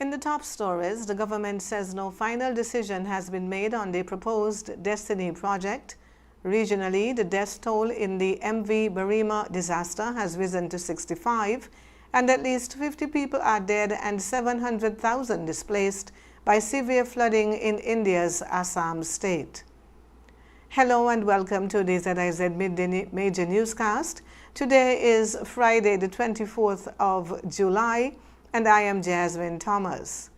In the top stories, the government says no final decision has been made on the proposed Destiny project. Regionally, the death toll in the MV Bereimma disaster has risen to 65, and at least 50 people are dead and 700,000 displaced by severe flooding in India's Assam state. Hello and welcome to the ZIZ Midday Major Newscast. Today is Friday, the 24th of July, and I am Jasmine Thomas.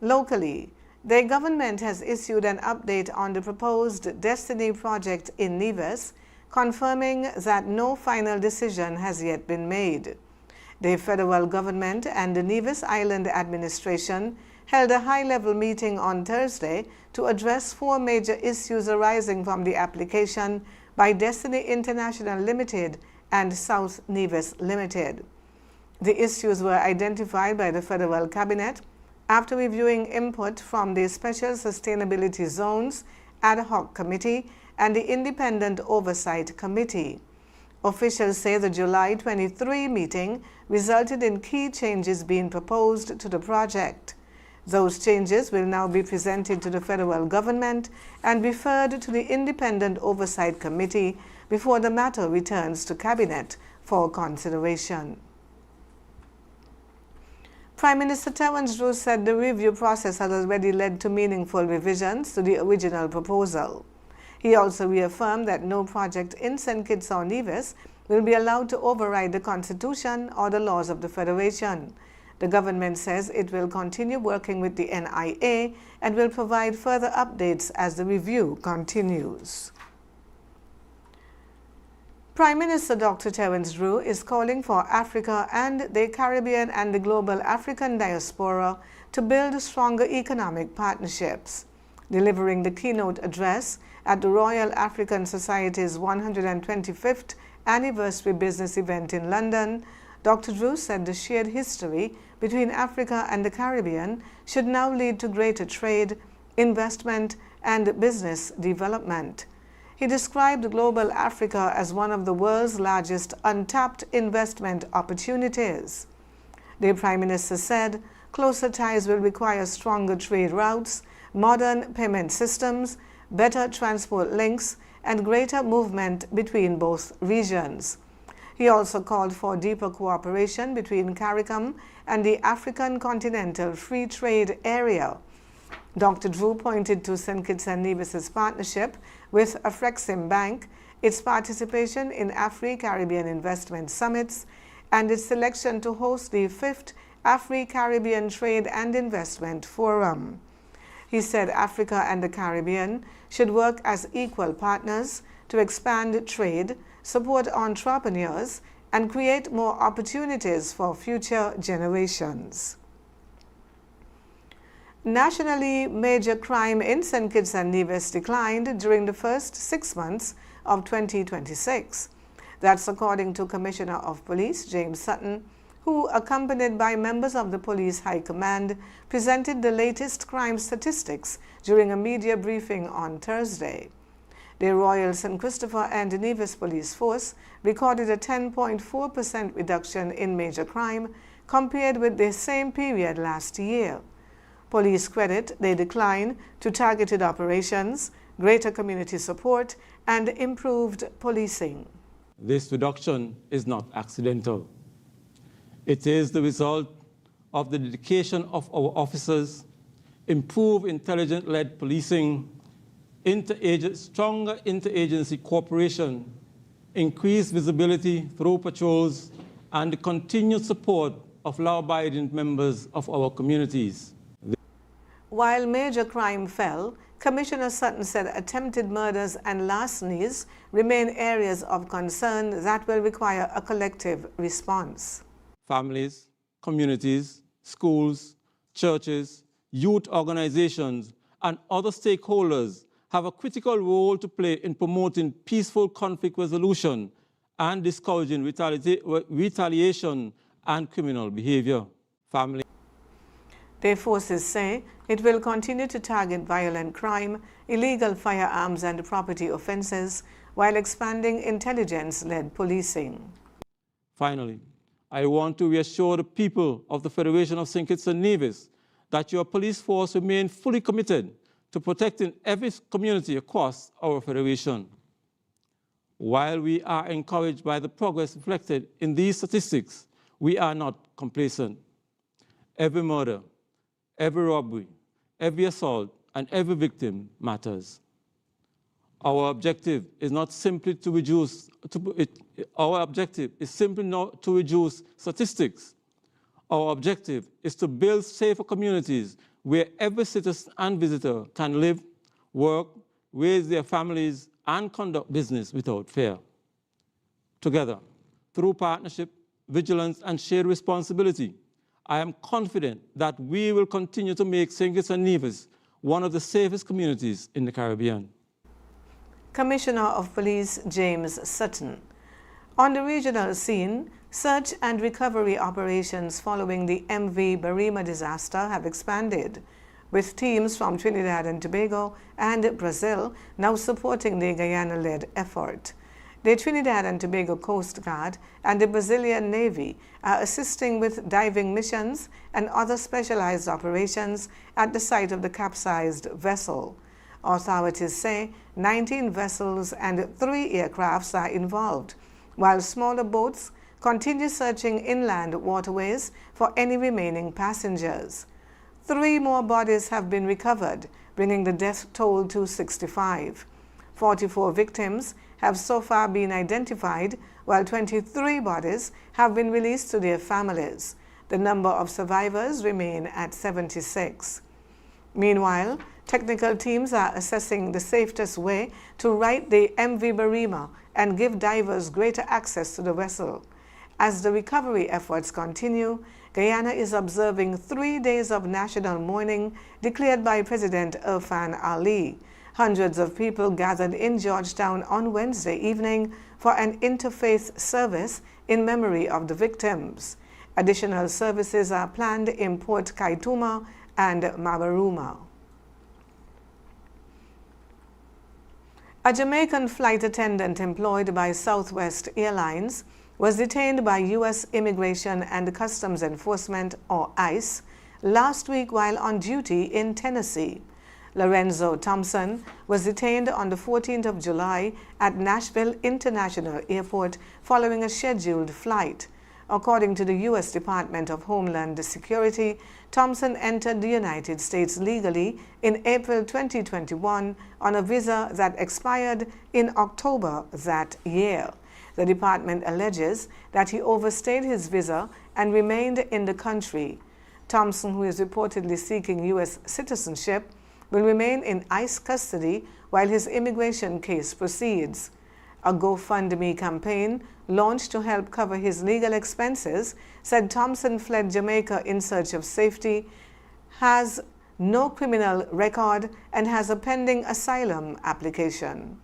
Locally, the government has issued an update on the proposed Destiny project in Nevis, confirming that no final decision has yet been made. The federal government and the Nevis Island administration held a high-level meeting on Thursday to address four major issues arising from the application by Destiny International Limited and South Nevis Limited. The issues were identified by the federal cabinet after reviewing input from the Special Sustainability Zones Ad Hoc Committee and the Independent Oversight Committee. Officials say the July 23 meeting resulted in key changes being proposed to the project. Those changes will now be presented to the federal government and referred to the Independent Oversight Committee before the matter returns to Cabinet for consideration. Prime Minister Terence Drew said the review process has already led to meaningful revisions to the original proposal. He also reaffirmed that no project in St. Kitts or Nevis will be allowed to override the Constitution or the laws of the Federation. The government says it will continue working with the NIA and will provide further updates as the review continues. Prime Minister Dr. Terence Drew is calling for Africa and the Caribbean and the global African diaspora to build stronger economic partnerships. Delivering the keynote address at the Royal African Society's 125th anniversary business event in London, Dr. Drew said the shared history between Africa and the Caribbean should now lead to greater trade, investment, and business development. He described global Africa as one of the world's largest untapped investment opportunities. The Prime Minister said closer ties will require stronger trade routes, modern payment systems, better transport links, and greater movement between both regions. He also called for deeper cooperation between CARICOM and the African Continental Free Trade Area. Dr. Drew pointed to St. Kitts and Nevis's partnership with Afrexim Bank, its participation in Afri-Caribbean investment summits, and its selection to host the 5th Afri-Caribbean Trade and Investment Forum. He said Africa and the Caribbean should work as equal partners to expand trade, support entrepreneurs, and create more opportunities for future generations. Nationally, major crime in St. Kitts and Nevis declined during the first 6 months of 2026. That's according to Commissioner of Police James Sutton, who, accompanied by members of the Police High Command, presented the latest crime statistics during a media briefing on Thursday. The Royal St. Christopher and Nevis Police Force recorded a 10.4% reduction in major crime compared with the same period last year. Police credit the decline to targeted operations, greater community support, and improved policing. This reduction is not accidental. It is the result of the dedication of our officers, improved intelligence-led policing, stronger interagency cooperation, increased visibility through patrols, and the continued support of law-abiding members of our communities. While major crime fell, Commissioner Sutton said attempted murders and larcenies remain areas of concern that will require a collective response. Families, communities, schools, churches, youth organizations, and other stakeholders have a critical role to play in promoting peaceful conflict resolution and discouraging retaliation and criminal behavior. The forces say it will continue to target violent crime, illegal firearms and property offenses while expanding intelligence-led policing. Finally, I want to reassure the people of the Federation of St. Kitts and Nevis that your police force remain fully committed to protecting every community across our federation. While we are encouraged by the progress reflected in these statistics, we are not complacent. Every murder, every robbery, every assault, and every victim matters. Our objective is not simply to reduce, our objective is simply not to reduce statistics. Our objective is to build safer communities where every citizen and visitor can live, work, raise their families, and conduct business without fear. Together, through partnership, vigilance, and shared responsibility, I am confident that we will continue to make St. Kitts and Nevis one of the safest communities in the Caribbean. Commissioner of Police James Sutton. On the regional scene, search and recovery operations following the MV Bereimma disaster have expanded, with teams from Trinidad and Tobago and Brazil now supporting the Guyana-led effort. The Trinidad and Tobago Coast Guard and the Brazilian Navy are assisting with diving missions and other specialized operations at the site of the capsized vessel. Authorities say 19 vessels and 3 aircrafts are involved, while smaller boats continue searching inland waterways for any remaining passengers. 3 more bodies have been recovered, bringing the death toll to 65. 44 victims have so far been identified, while 23 bodies have been released to their families. The number of survivors remain at 76. Meanwhile, technical teams are assessing the safest way to right the MV Bereimma and give divers greater access to the vessel. As the recovery efforts continue, Guyana is observing 3 days of national mourning declared by President Irfan Ali. Hundreds of people gathered in Georgetown on Wednesday evening for an interfaith service in memory of the victims. Additional services are planned in Port Kaituma and Mabaruma. A Jamaican flight attendant employed by Southwest Airlines was detained by U.S. Immigration and Customs Enforcement, or ICE, last week while on duty in Tennessee. Lorenzo Thompson was detained on the 14th of July at Nashville International Airport following a scheduled flight. According to the U.S. Department of Homeland Security, Thompson entered the United States legally in April 2021 on a visa that expired in October that year. The department alleges that he overstayed his visa and remained in the country. Thompson, who is reportedly seeking U.S. citizenship, will remain in ICE custody while his immigration case proceeds. A GoFundMe campaign launched to help cover his legal expenses said Thompson fled Jamaica in search of safety, has no criminal record, and has a pending asylum application.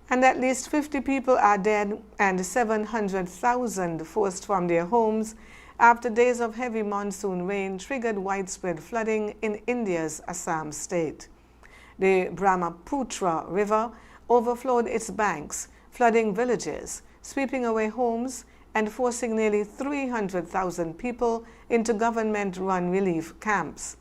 And at least 50 people are dead and 700,000 forced from their homes after days of heavy monsoon rain triggered widespread flooding in India's Assam state. The Brahmaputra River overflowed its banks, flooding villages, sweeping away homes, and forcing nearly 300,000 people into government-run relief camps.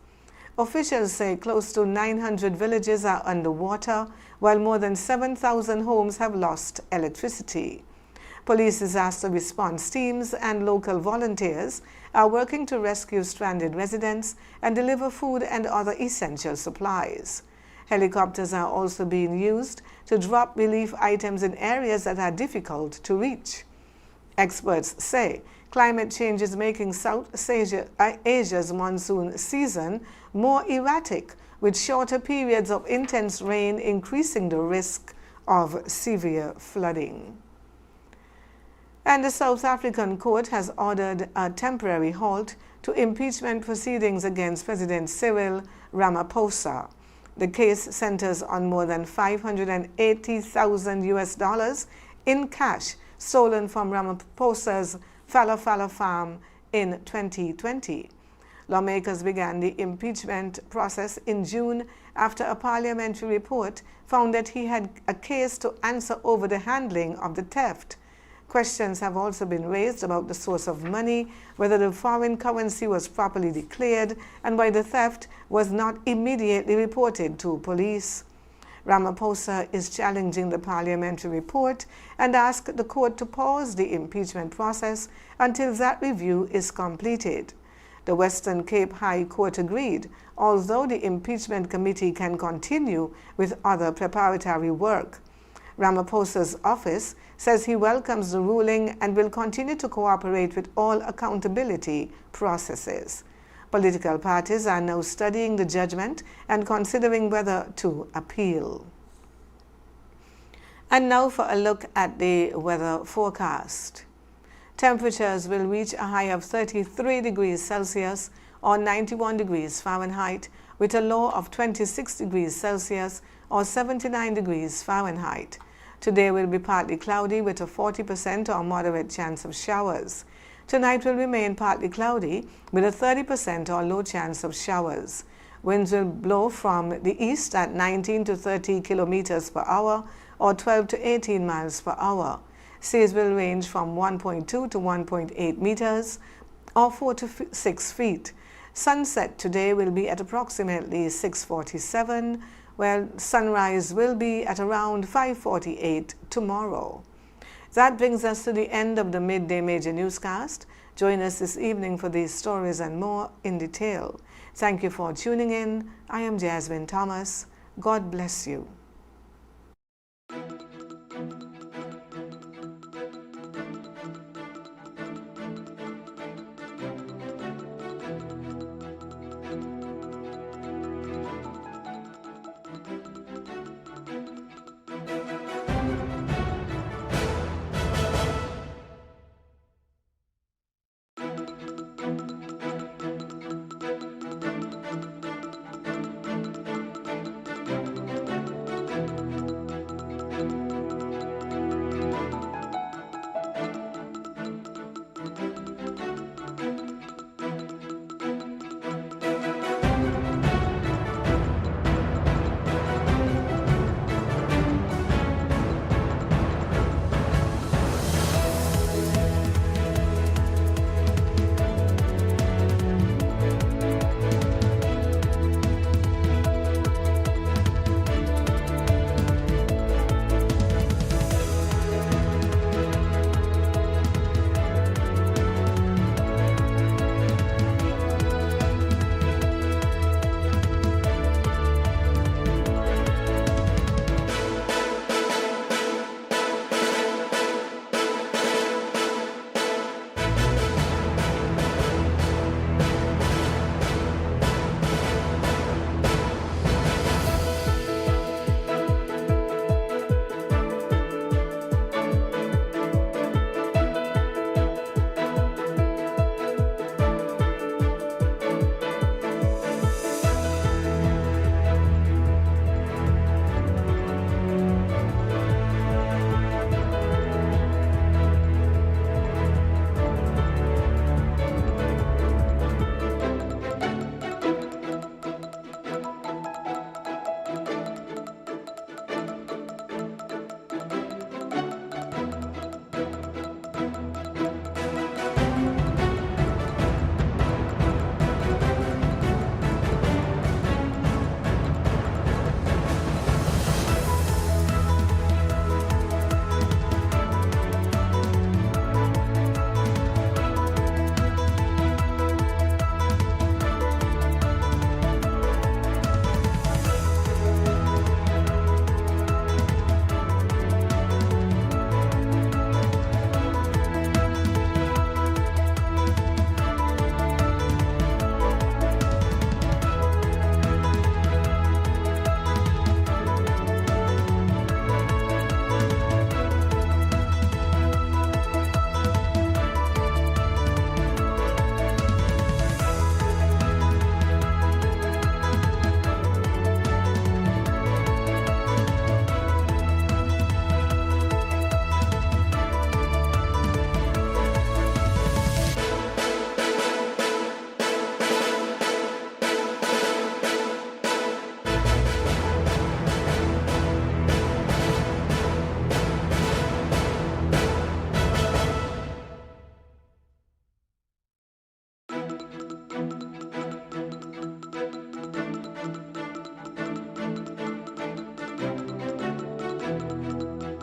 Officials say close to 900 villages are underwater, while more than 7,000 homes have lost electricity. Police disaster response teams and local volunteers are working to rescue stranded residents and deliver food and other essential supplies. Helicopters are also being used to drop relief items in areas that are difficult to reach. Experts say climate change is making South Asia's monsoon season more erratic, with shorter periods of intense rain increasing the risk of severe flooding. And the South African court has ordered a temporary halt to impeachment proceedings against President Cyril Ramaphosa. The case centers on more than $580,000 US in cash stolen from Ramaphosa's Fala Fala farm in 2020. Lawmakers began the impeachment process in June after a parliamentary report found that he had a case to answer over the handling of the theft. Questions have also been raised about the source of money, whether the foreign currency was properly declared, and why the theft was not immediately reported to police. Ramaphosa is challenging the parliamentary report and asked the court to pause the impeachment process until that review is completed. The Western Cape High Court agreed, although the impeachment committee can continue with other preparatory work. Ramaphosa's office says he welcomes the ruling and will continue to cooperate with all accountability processes. Political parties are now studying the judgment and considering whether to appeal. And now for a look at the weather forecast. Temperatures will reach a high of 33 degrees Celsius or 91 degrees Fahrenheit with a low of 26 degrees Celsius or 79 degrees Fahrenheit. Today will be partly cloudy with a 40% or moderate chance of showers. Tonight will remain partly cloudy with a 30% or low chance of showers. Winds will blow from the east at 19 to 30 kilometers per hour or 12 to 18 miles per hour. Seas will range from 1.2 to 1.8 meters or 4 to 6 feet. Sunset today will be at approximately 6:47, while sunrise will be at around 5:48 tomorrow. That brings us to the end of the Midday Major Newscast. Join us this evening for these stories and more in detail. Thank you for tuning in. I am Jasmine Thomas. God bless you.